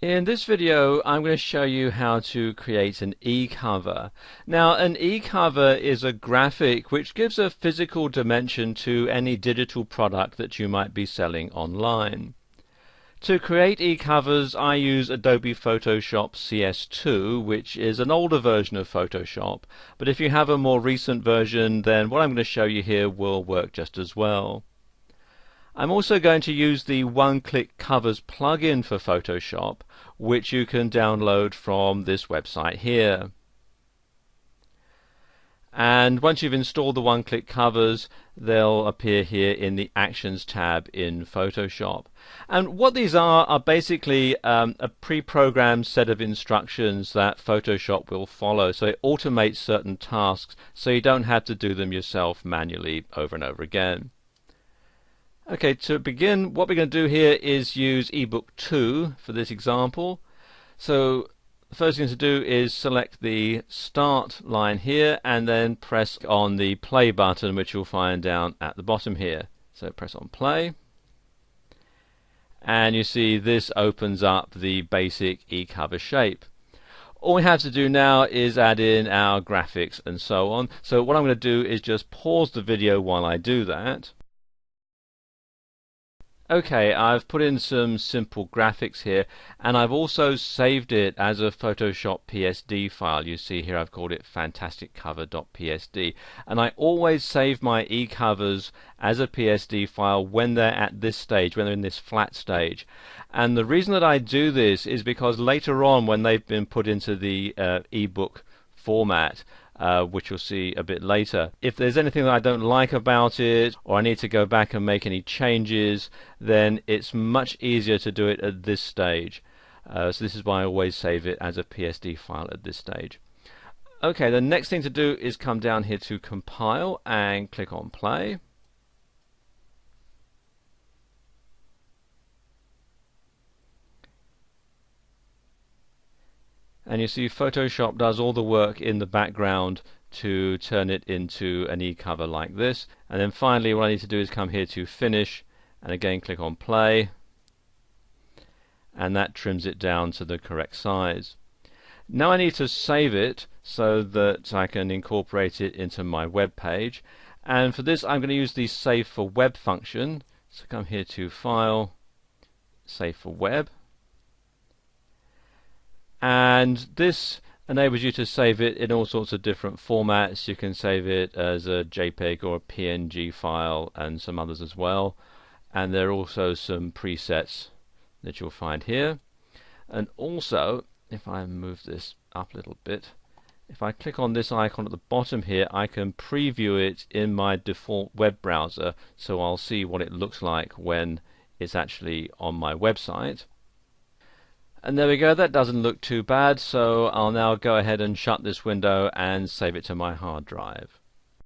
In this video, I'm going to show you how to create an e-cover. Now, an e-cover is a graphic which gives a physical dimension to any digital product that you might be selling online. To create e-covers, I use Adobe Photoshop CS2, which is an older version of Photoshop, but if you have a more recent version, then what I'm going to show you here will work just as well. I'm also going to use the one-click covers plugin for Photoshop, which you can download from this website here. And once you've installed the one-click covers, they'll appear here in the Actions tab in Photoshop. And what these are basically a pre-programmed set of instructions that Photoshop will follow. So it automates certain tasks so you don't have to do them yourself manually over and over again. Okay, to begin, what we're going to do here is use ebook 2 for this example. So the first thing to do is select the start line here and then press on the play button, which you'll find down at the bottom here. So press on play, and you see this opens up the basic e-cover shape. All we have to do now is add in our graphics and so on. So what I'm going to do is just pause the video while I do that. Okay, I've put in some simple graphics here, and I've also saved it as a Photoshop PSD file. You see here I've called it fantasticcover.psd, and I always save my e-covers as a PSD file when they're at this stage, when they're in this flat stage. And the reason that I do this is because later on, when they've been put into the ebook format, which you'll see a bit later, if there's anything that I don't like about it, or I need to go back and make any changes, then it's much easier to do it at this stage. So this is why I always save it as a PSD file at this stage. Okay, the next thing to do is come down here to compile and click on play. And you see Photoshop does all the work in the background to turn it into an e-cover like this. And then finally what I need to do is come here to finish and again click on play, and that trims it down to the correct size. Now I need to save it so that I can incorporate it into my web page, and for this I'm going to use the Save for Web function. So come here to File, Save for Web, and this enables you to save it in all sorts of different formats. You can save it as a JPEG or a PNG file and some others as well. And there are also some presets that you'll find here. And also, if I move this up a little bit, if I click on this icon at the bottom here, I can preview it in my default web browser, so I'll see what it looks like when it's actually on my website. And there we go, that doesn't look too bad, so I'll now go ahead and shut this window and save it to my hard drive.